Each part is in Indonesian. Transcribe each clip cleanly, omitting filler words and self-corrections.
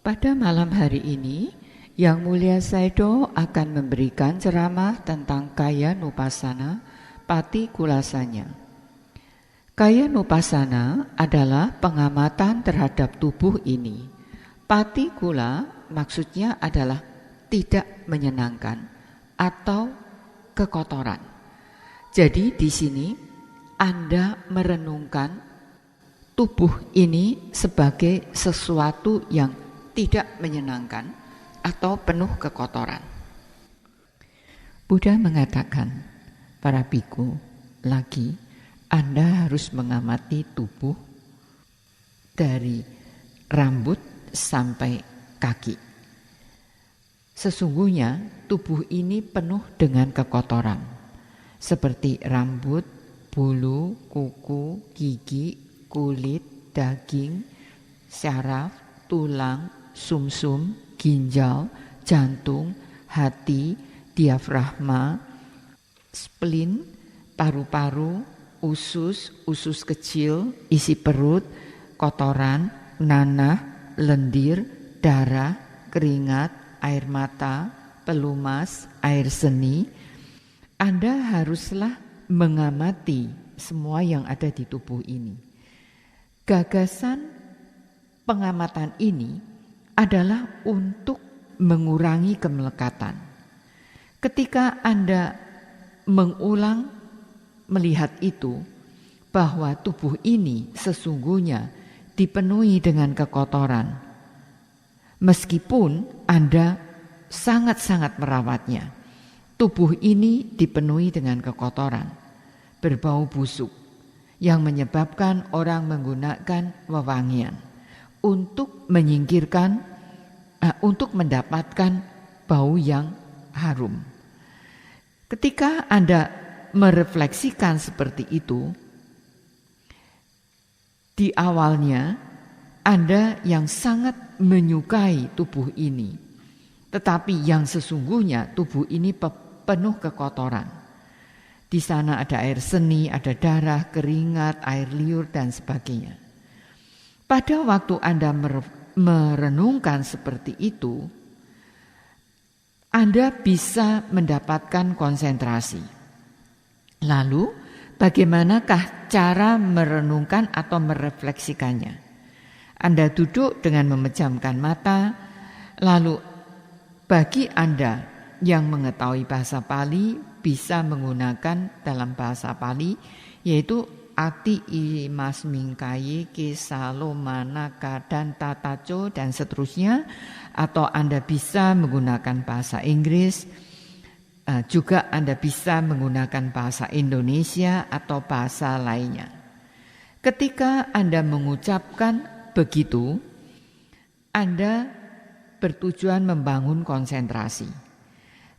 Pada malam hari ini, Yang Mulia Saido akan memberikan ceramah tentang Kaya Nupasana Pati Kulasanya. Kaya Nupasana adalah pengamatan terhadap tubuh ini. Pati Kula maksudnya adalah tidak menyenangkan atau kekotoran. Jadi di sini Anda merenungkan tubuh ini sebagai sesuatu yang tidak menyenangkan atau penuh kekotoran. Buddha mengatakan, para biku, lagi Anda harus mengamati tubuh dari rambut sampai kaki. Sesungguhnya tubuh ini penuh dengan kekotoran, seperti rambut, bulu, kuku, gigi, kulit, daging, syaraf, tulang, sumsum, ginjal, jantung, hati, diafragma, spleen, paru-paru, usus kecil, isi perut, kotoran, nanah, lendir, darah, keringat, air mata, pelumas, air seni. Anda haruslah mengamati semua yang ada di tubuh ini. Gagasan pengamatan ini adalah untuk mengurangi kemelekatan. Ketika Anda mengulang melihat itu, bahwa tubuh ini sesungguhnya dipenuhi dengan kekotoran, meskipun Anda sangat-sangat merawatnya, tubuh ini dipenuhi dengan kekotoran, berbau busuk, yang menyebabkan orang menggunakan wewangian untuk mendapatkan bau yang harum. Ketika Anda merefleksikan seperti itu, di awalnya Anda yang sangat menyukai tubuh ini, tetapi yang sesungguhnya tubuh ini penuh kekotoran. Di sana ada air seni, ada darah, keringat, air liur, dan sebagainya. Pada waktu Anda merenungkan seperti itu, Anda bisa mendapatkan konsentrasi. Lalu, bagaimanakah cara merenungkan atau merefleksikannya? Anda duduk dengan memejamkan mata, lalu bagi Anda yang mengetahui bahasa Pali bisa menggunakan dalam bahasa Pali, yaitu Ati imas mingkaye kesalo manaka dan tataco dan seterusnya, atau Anda bisa menggunakan bahasa Inggris, juga Anda bisa menggunakan bahasa Indonesia atau bahasa lainnya. Ketika Anda mengucapkan begitu, Anda bertujuan membangun konsentrasi.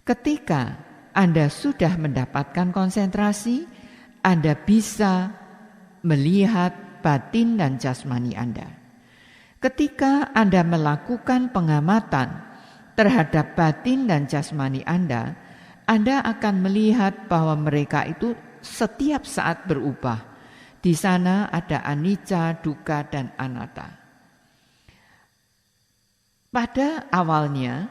Ketika Anda sudah mendapatkan konsentrasi, Anda bisa melihat batin dan jasmani Anda. Ketika Anda melakukan pengamatan terhadap batin dan jasmani Anda akan melihat bahwa mereka itu setiap saat berubah. Di sana ada anicca, dukkha, dan anatta. Pada awalnya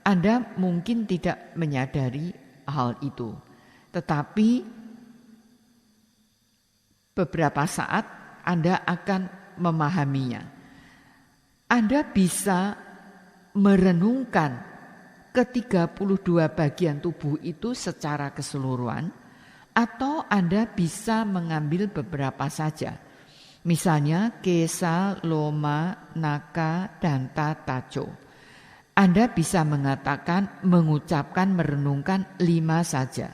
Anda mungkin tidak menyadari hal itu, tetapi beberapa saat Anda akan memahaminya. Anda bisa merenungkan ke-32 bagian tubuh itu secara keseluruhan, atau Anda bisa mengambil beberapa saja. Misalnya kesa, loma, naka, danta, taco. Anda bisa mengucapkan, merenungkan 5 saja.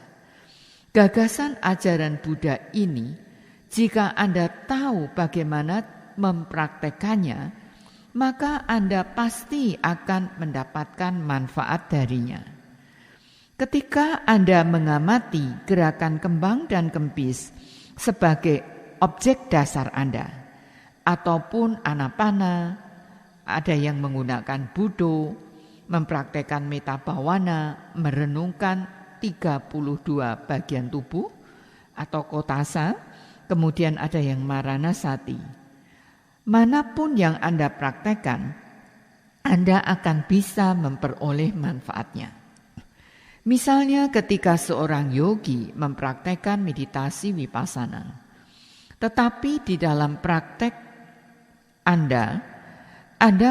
Gagasan ajaran Buddha ini, jika Anda tahu bagaimana mempraktekannya, maka Anda pasti akan mendapatkan manfaat darinya. Ketika Anda mengamati gerakan kembang dan kempis sebagai objek dasar Anda, ataupun anapana, ada yang menggunakan budo, mempraktekkan metta bhavana, merenungkan 32 bagian tubuh atau kotasa, kemudian ada yang maranasati. Manapun yang Anda praktekkan, Anda akan bisa memperoleh manfaatnya. Misalnya ketika seorang yogi mempraktekkan meditasi vipassana, tetapi di dalam praktek Anda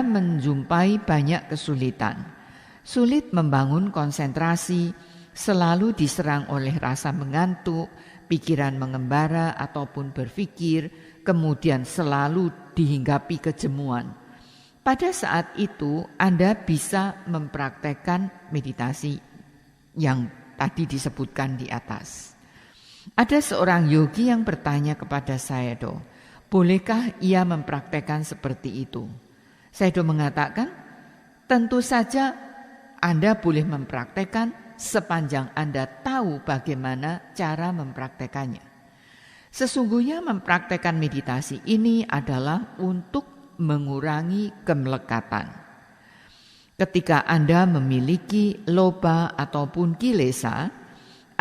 menjumpai banyak kesulitan. Sulit membangun konsentrasi, selalu diserang oleh rasa mengantuk, pikiran mengembara ataupun berpikir, kemudian selalu dihinggapi kejemuan. Pada saat itu Anda bisa mempraktekkan meditasi yang tadi disebutkan di atas. Ada seorang yogi yang bertanya kepada Sayadaw, bolehkah ia mempraktekkan seperti itu? Sayadaw mengatakan, tentu saja Anda boleh mempraktekkan sepanjang Anda tahu bagaimana cara mempraktekannya. Sesungguhnya mempraktekkan meditasi ini adalah untuk mengurangi kemelekatan. Ketika Anda memiliki loba ataupun kilesa,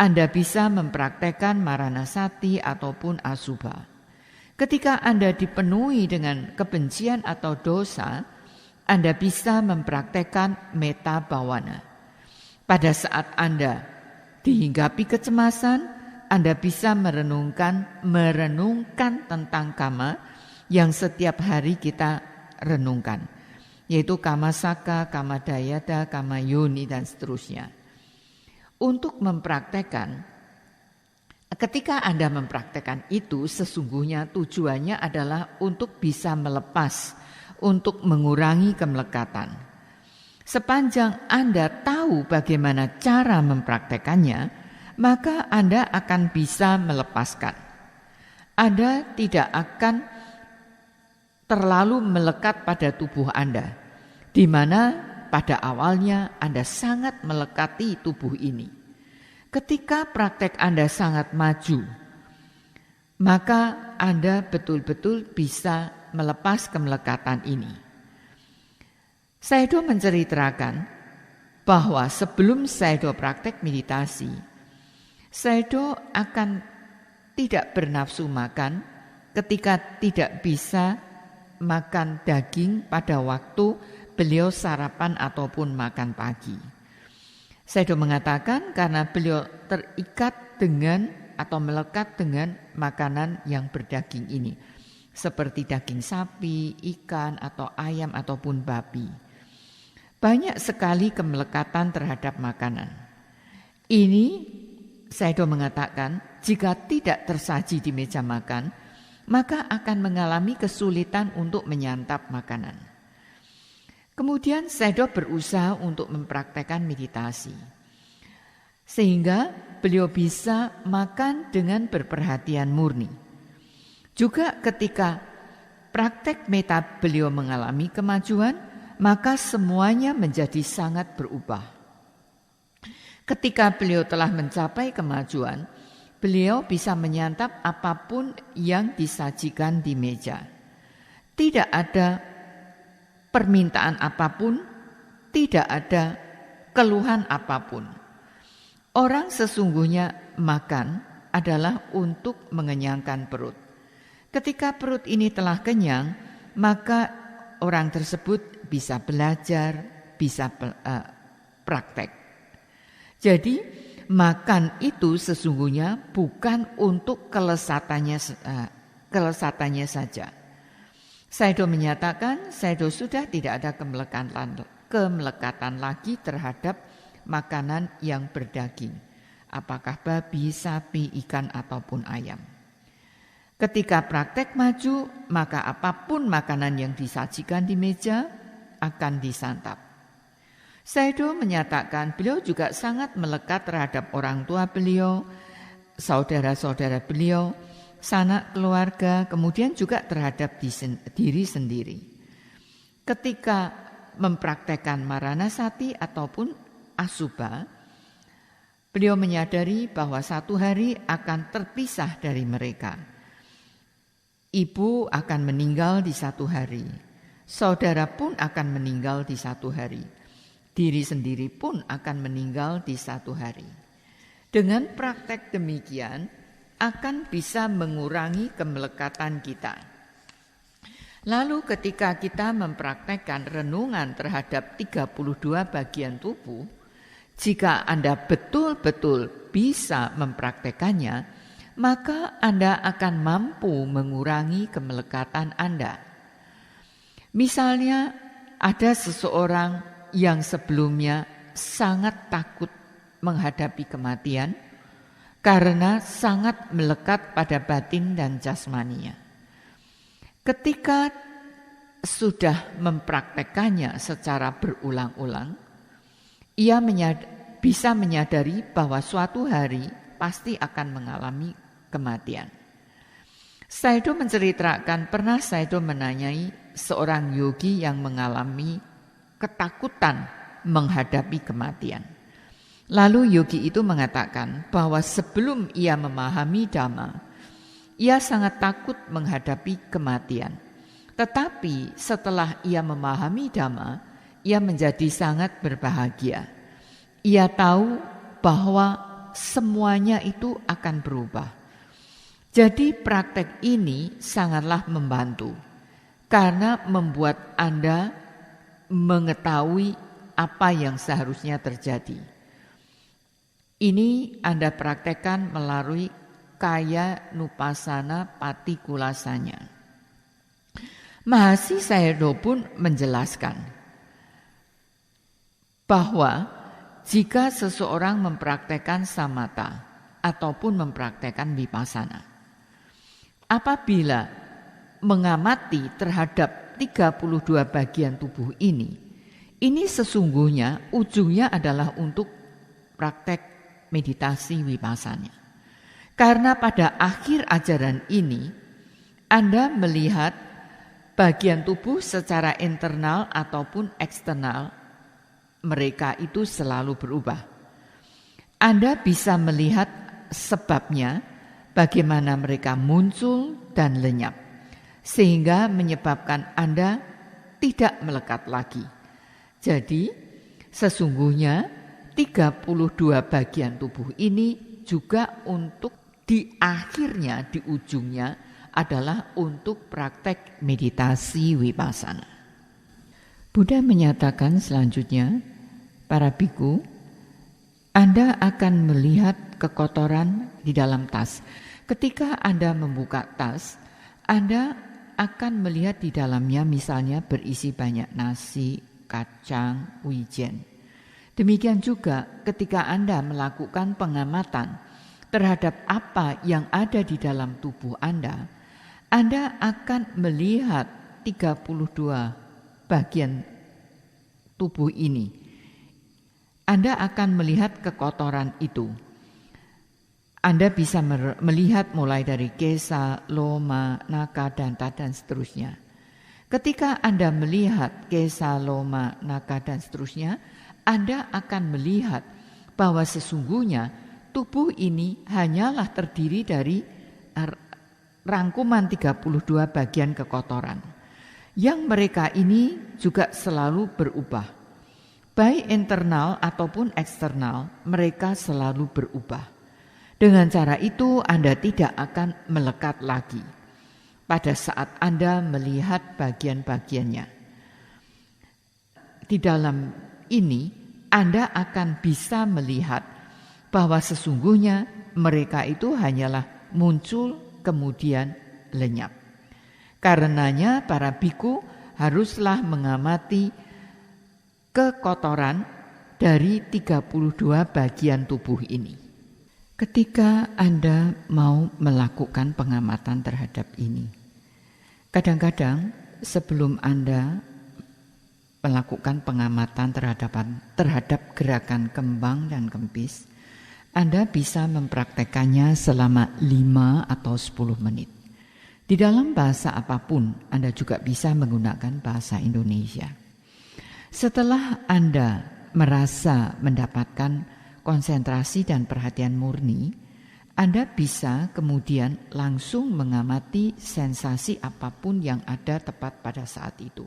Anda bisa mempraktekkan maranasati ataupun asubha. Ketika Anda dipenuhi dengan kebencian atau dosa, Anda bisa mempraktekkan metta bhavana. Pada saat Anda dihinggapi kecemasan, Anda bisa merenungkan tentang kama yang setiap hari kita renungkan, yaitu kama saka, kama dayata, kama yoni, dan seterusnya. Untuk mempraktekkan, ketika Anda mempraktekkan itu, sesungguhnya tujuannya adalah untuk bisa melepas, untuk mengurangi kemelekatan. Sepanjang Anda tahu bagaimana cara mempraktekannya, maka Anda akan bisa melepaskan. Anda tidak akan terlalu melekat pada tubuh Anda, di mana pada awalnya Anda sangat melekati tubuh ini. Ketika praktek Anda sangat maju, maka Anda betul-betul bisa melepas kemelekatan ini. Sayadaw menceritakan bahwa sebelum Sayadaw praktek meditasi, Sayadaw akan tidak bernafsu makan ketika tidak bisa makan daging pada waktu beliau sarapan ataupun makan pagi. Sayadaw mengatakan karena beliau terikat dengan atau melekat dengan makanan yang berdaging ini, seperti daging sapi, ikan, atau ayam ataupun babi. Banyak sekali kemelekatan terhadap makanan. Ini Sayadaw mengatakan jika tidak tersaji di meja makan, maka akan mengalami kesulitan untuk menyantap makanan. Kemudian Sayadaw berusaha untuk mempraktekkan meditasi, sehingga beliau bisa makan dengan berperhatian murni. Juga ketika praktek metta beliau mengalami kemajuan, maka semuanya menjadi sangat berubah. Ketika beliau telah mencapai kemajuan, beliau bisa menyantap apapun yang disajikan di meja. Tidak ada permintaan apapun, tidak ada keluhan apapun. Orang sesungguhnya makan adalah untuk mengenyangkan perut. Ketika perut ini telah kenyang, maka orang tersebut bisa belajar, bisa praktek. Jadi makan itu sesungguhnya bukan untuk kelesatannya saja. Sayadaw menyatakan Sayadaw sudah tidak ada kemelekatan lagi terhadap makanan yang berdaging, apakah babi, sapi, ikan ataupun ayam. Ketika praktek maju, maka apapun makanan yang disajikan di meja akan disantap. Sayadaw menyatakan beliau juga sangat melekat terhadap orang tua beliau, saudara-saudara beliau, sanak keluarga, kemudian juga terhadap diri sendiri. Ketika mempraktekkan maranasati ataupun asubha, beliau menyadari bahwa satu hari akan terpisah dari mereka. Ibu akan meninggal di satu hari, saudara pun akan meninggal di satu hari, diri sendiri pun akan meninggal di satu hari. Dengan praktek demikian, akan bisa mengurangi kemelekatan kita. Lalu ketika kita mempraktekkan renungan terhadap 32 bagian tubuh, jika Anda betul-betul bisa mempraktekannya, maka Anda akan mampu mengurangi kemelekatan Anda. Misalnya, ada seseorang yang sebelumnya sangat takut menghadapi kematian karena sangat melekat pada batin dan jasmaninya. Ketika sudah mempraktekannya secara berulang-ulang, ia bisa menyadari bahwa suatu hari pasti akan mengalami kematian. Sayadaw menceritakan, pernah Sayadaw menanyai seorang yogi yang mengalami ketakutan menghadapi kematian. Lalu yogi itu mengatakan bahwa sebelum ia memahami Dhamma, ia sangat takut menghadapi kematian. Tetapi setelah ia memahami Dhamma, ia menjadi sangat berbahagia. Ia tahu bahwa semuanya itu akan berubah. Jadi praktek ini sangatlah membantu karena membuat Anda mengetahui apa yang seharusnya terjadi. Ini Anda praktekkan melalui Kaya Nupassana Patikulasanya. Mahasi Sayadaw pun menjelaskan bahwa jika seseorang mempraktekkan samatha ataupun mempraktekkan vipassana, apabila mengamati terhadap 32 bagian tubuh ini sesungguhnya ujungnya adalah untuk praktek meditasi vipassana. Karena pada akhir ajaran ini, Anda melihat bagian tubuh secara internal ataupun eksternal, mereka itu selalu berubah. Anda bisa melihat sebabnya, bagaimana mereka muncul dan lenyap, sehingga menyebabkan Anda tidak melekat lagi. Jadi, sesungguhnya 32 bagian tubuh ini juga untuk di akhirnya, di ujungnya adalah untuk praktek meditasi vipassana. Buddha menyatakan selanjutnya, para biku, Anda akan melihat kekotoran di dalam tas. Ketika Anda membuka tas, Anda akan melihat di dalamnya misalnya berisi banyak nasi, kacang, wijen. Demikian juga ketika Anda melakukan pengamatan terhadap apa yang ada di dalam tubuh Anda akan melihat 32 bagian tubuh ini. Anda akan melihat kekotoran itu. Anda bisa melihat mulai dari kesa, loma, naka, danta, dan seterusnya. Ketika Anda melihat kesa, loma, naka, dan seterusnya, Anda akan melihat bahwa sesungguhnya tubuh ini hanyalah terdiri dari rangkuman 32 bagian kekotoran. Yang mereka ini juga selalu berubah. Baik internal ataupun eksternal, mereka selalu berubah. Dengan cara itu Anda tidak akan melekat lagi pada saat Anda melihat bagian-bagiannya. Di dalam ini Anda akan bisa melihat bahwa sesungguhnya mereka itu hanyalah muncul kemudian lenyap. Karenanya para biku haruslah mengamati kekotoran dari 32 bagian tubuh ini. Ketika Anda mau melakukan pengamatan terhadap ini, kadang-kadang sebelum Anda melakukan pengamatan terhadap gerakan kembang dan kempis, Anda bisa mempraktekannya selama 5 atau 10 menit. Di dalam bahasa apapun, Anda juga bisa menggunakan bahasa Indonesia. Setelah Anda merasa mendapatkan konsentrasi dan perhatian murni, Anda bisa kemudian langsung mengamati sensasi apapun yang ada tepat pada saat itu.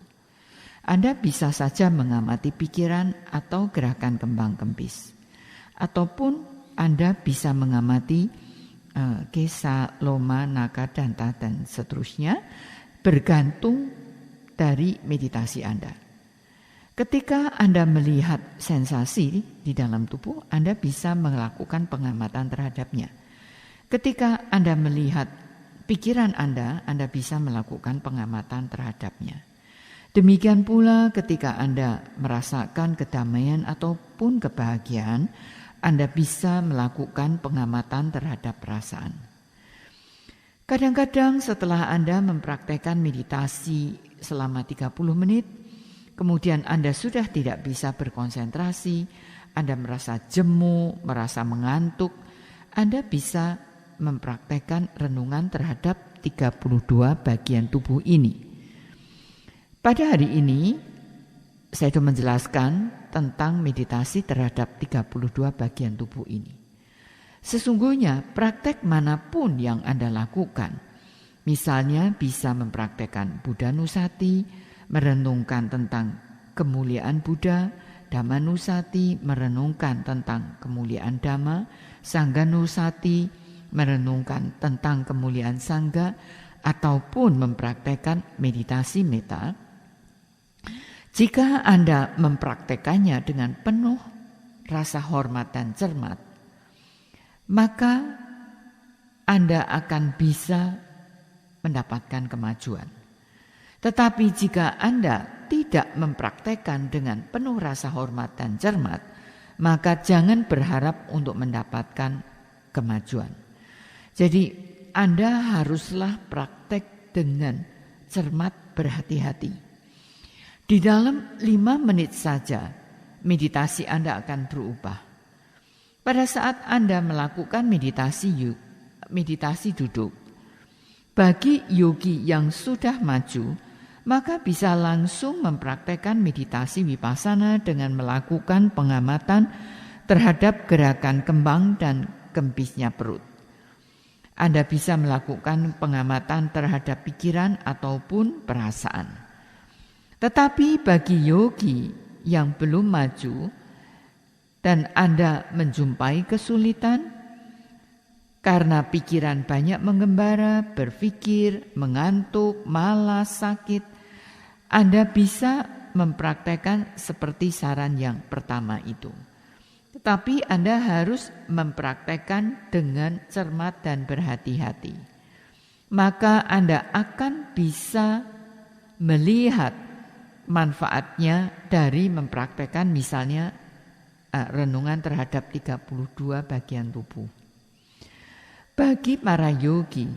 Anda bisa saja mengamati pikiran atau gerakan kembang kempis. Ataupun Anda bisa mengamati kesa, loma, naka, danta, dan seterusnya bergantung dari meditasi Anda. Ketika Anda melihat sensasi di dalam tubuh, Anda bisa melakukan pengamatan terhadapnya. Ketika Anda melihat pikiran Anda bisa melakukan pengamatan terhadapnya. Demikian pula ketika Anda merasakan kedamaian ataupun kebahagiaan, Anda bisa melakukan pengamatan terhadap perasaan. Kadang-kadang setelah Anda mempraktekkan meditasi selama 30 menit, kemudian Anda sudah tidak bisa berkonsentrasi, Anda merasa jemu, merasa mengantuk, Anda bisa mempraktekkan renungan terhadap 32 bagian tubuh ini. Pada hari ini, saya sudah menjelaskan tentang meditasi terhadap 32 bagian tubuh ini. Sesungguhnya praktek manapun yang Anda lakukan, misalnya bisa mempraktekkan Buddha Nusati, merenungkan tentang kemuliaan Buddha, Dhamma Nusati, merenungkan tentang kemuliaan Dhamma, Sangha Nusati, merenungkan tentang kemuliaan Sangha, ataupun mempraktekkan meditasi metta. Jika Anda mempraktekannya dengan penuh rasa hormat dan cermat, maka Anda akan bisa mendapatkan kemajuan. Tetapi jika Anda tidak mempraktekkan dengan penuh rasa hormat dan cermat, maka jangan berharap untuk mendapatkan kemajuan. Jadi Anda haruslah praktek dengan cermat, berhati-hati. Di dalam 5 menit saja meditasi Anda akan berubah. Pada saat Anda melakukan meditasi duduk, bagi yogi yang sudah maju, maka bisa langsung mempraktekkan meditasi vipassana dengan melakukan pengamatan terhadap gerakan kembang dan kempisnya perut. Anda bisa melakukan pengamatan terhadap pikiran ataupun perasaan. Tetapi bagi yogi yang belum maju dan Anda menjumpai kesulitan karena pikiran banyak mengembara, berpikir, mengantuk, malas, sakit, Anda bisa mempraktekkan seperti saran yang pertama itu. Tetapi Anda harus mempraktekkan dengan cermat dan berhati-hati. Maka Anda akan bisa melihat manfaatnya dari mempraktekkan misalnya renungan terhadap 32 bagian tubuh. Bagi para yogi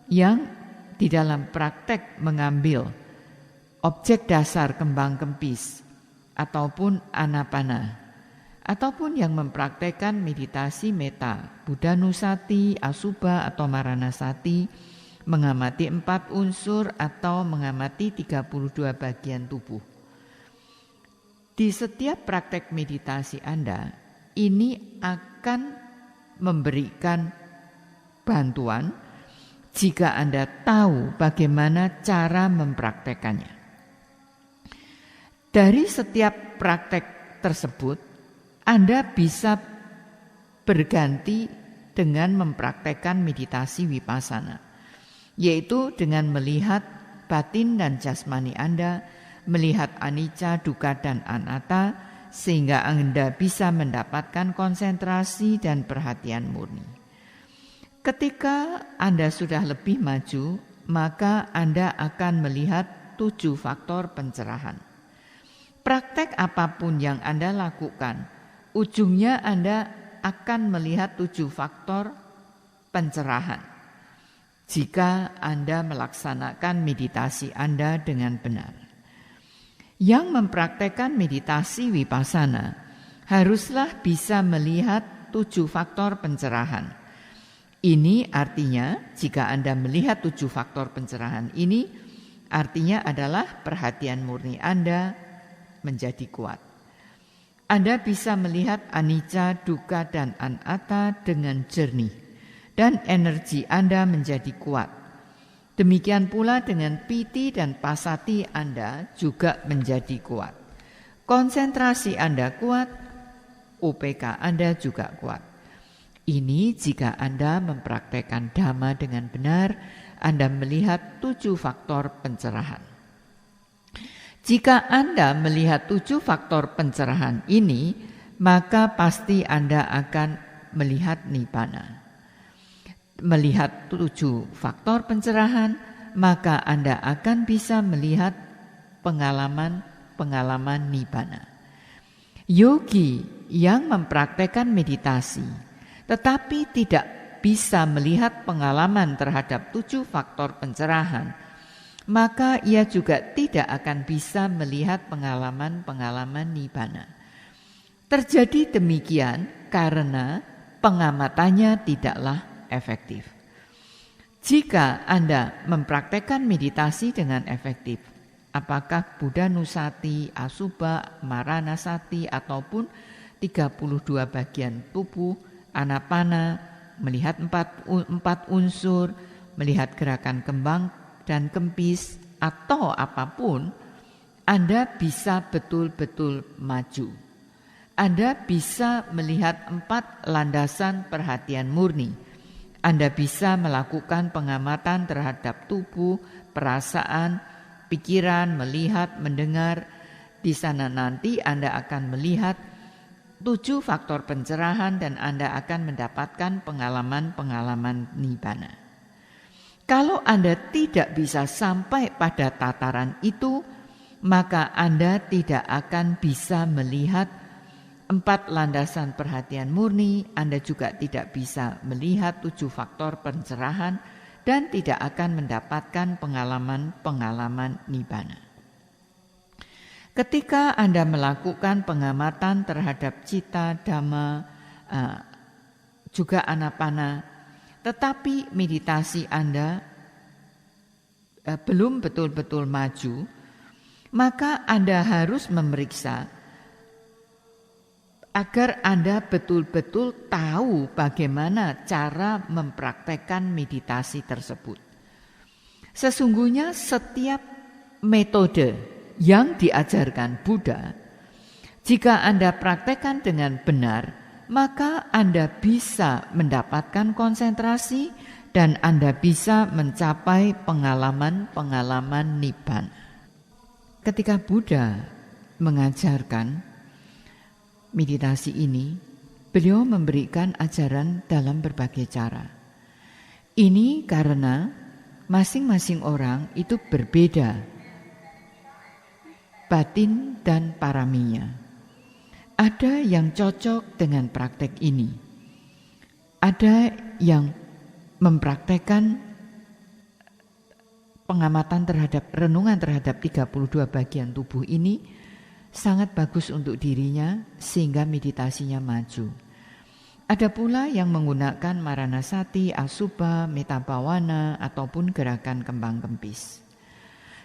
yang di dalam praktek mengambil objek dasar kembang kempis ataupun anapana, ataupun yang mempraktekkan meditasi metta, Buddha Nusati, Asubha atau Maranasati, mengamati 4 unsur atau mengamati 32 bagian tubuh. Di setiap praktek meditasi Anda, ini akan memberikan bantuan jika Anda tahu bagaimana cara mempraktekannya. Dari setiap praktek tersebut, Anda bisa berganti dengan mempraktekkan meditasi vipassana, yaitu dengan melihat batin dan jasmani Anda, melihat anicca, dukkha, dan anatta, sehingga Anda bisa mendapatkan konsentrasi dan perhatian murni. Ketika Anda sudah lebih maju, maka Anda akan melihat 7 faktor pencerahan. Praktek apapun yang Anda lakukan, ujungnya Anda akan melihat 7 faktor pencerahan jika Anda melaksanakan meditasi Anda dengan benar. Yang mempraktekkan meditasi vipassana haruslah bisa melihat 7 faktor pencerahan. Ini artinya jika Anda melihat 7 faktor pencerahan ini, artinya adalah perhatian murni Anda menjadi kuat. Anda bisa melihat anicca, dukkha, dan anatta dengan jernih. Dan energi Anda menjadi kuat. Demikian pula dengan piti dan pasati Anda juga menjadi kuat. Konsentrasi Anda kuat, UPK Anda juga kuat. Ini jika Anda mempraktekkan Dhamma dengan benar, Anda melihat 7 faktor pencerahan. Jika Anda melihat 7 faktor pencerahan ini, maka pasti Anda akan melihat nibbana. Melihat 7 faktor pencerahan, maka Anda akan bisa melihat pengalaman nibbana. Yogi yang mempraktekkan meditasi tetapi tidak bisa melihat pengalaman terhadap 7 faktor pencerahan, maka ia juga tidak akan bisa melihat pengalaman nibbana. Terjadi demikian karena pengamatannya tidaklah efektif. Jika Anda mempraktekkan meditasi dengan efektif, apakah Buddha Nusati, Asubha, Maranasati ataupun 32 bagian tubuh, Anapana, melihat empat unsur, melihat gerakan kembang dan kempis, atau apapun, Anda bisa betul-betul maju. Anda bisa melihat 4 landasan perhatian murni. Anda bisa melakukan pengamatan terhadap tubuh, perasaan, pikiran, melihat, mendengar. Di sana nanti Anda akan melihat 7 faktor pencerahan dan Anda akan mendapatkan pengalaman nibbana. Kalau Anda tidak bisa sampai pada tataran itu, maka Anda tidak akan bisa melihat 4 landasan perhatian murni, Anda juga tidak bisa melihat 7 faktor pencerahan dan tidak akan mendapatkan pengalaman nibbana. Ketika Anda melakukan pengamatan terhadap cita, dhamma, juga anapana, tetapi meditasi Anda belum betul-betul maju, maka Anda harus memeriksa agar Anda betul-betul tahu bagaimana cara mempraktekkan meditasi tersebut. Sesungguhnya setiap metode yang diajarkan Buddha, jika Anda praktekkan dengan benar, maka Anda bisa mendapatkan konsentrasi dan Anda bisa mencapai pengalaman nibbana. Ketika Buddha mengajarkan meditasi ini, beliau memberikan ajaran dalam berbagai cara. Ini karena masing-masing orang itu berbeda batin dan paraminya. Ada yang cocok dengan praktek ini. Ada yang mempraktekkan pengamatan terhadap renungan terhadap 32 bagian tubuh ini sangat bagus untuk dirinya sehingga meditasinya maju. Ada pula yang menggunakan Maranasati, Asubha, Metabhawana ataupun gerakan kembang kempis.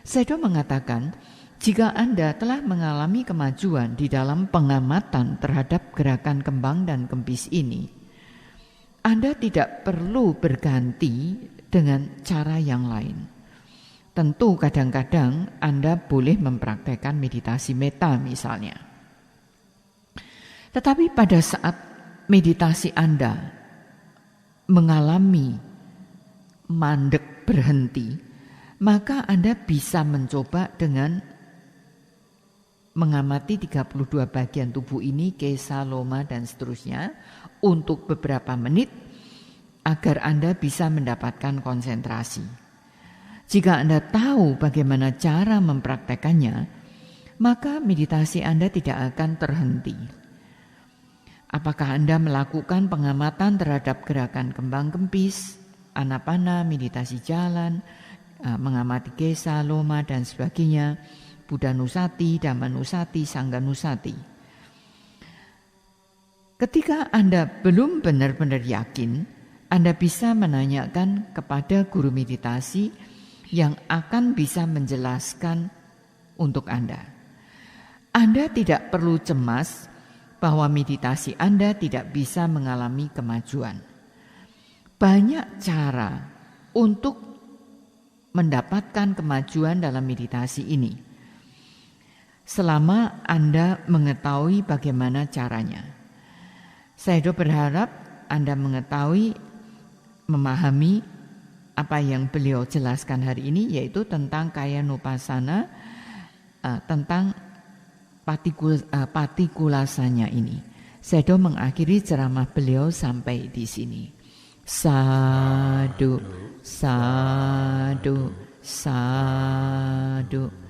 Sayadaw mengatakan, jika Anda telah mengalami kemajuan di dalam pengamatan terhadap gerakan kembang dan kempis ini, Anda tidak perlu berganti dengan cara yang lain. Tentu kadang-kadang Anda boleh mempraktekkan meditasi metta misalnya. Tetapi pada saat meditasi Anda mengalami mandek berhenti, maka Anda bisa mencoba dengan mengamati 32 bagian tubuh ini, kesa, loma, dan seterusnya untuk beberapa menit agar Anda bisa mendapatkan konsentrasi. Jika Anda tahu bagaimana cara mempraktekannya, maka meditasi Anda tidak akan terhenti. Apakah Anda melakukan pengamatan terhadap gerakan kembang kempis, anapana, meditasi jalan, mengamati kesa, loma, dan sebagainya, Buddha Nusati, Dhamma Nusati, Sangha Nusati. Ketika Anda belum benar-benar yakin, Anda bisa menanyakan kepada guru meditasi yang akan bisa menjelaskan untuk Anda. Anda tidak perlu cemas bahwa meditasi Anda tidak bisa mengalami kemajuan. Banyak cara untuk mendapatkan kemajuan dalam meditasi ini, selama Anda mengetahui bagaimana caranya. Saya berharap Anda mengetahui, memahami apa yang beliau jelaskan hari ini, yaitu tentang Kayanupasana tentang patikulasanya ini. Sedo mengakhiri ceramah beliau sampai di sini. Sadu, sadu, sadu.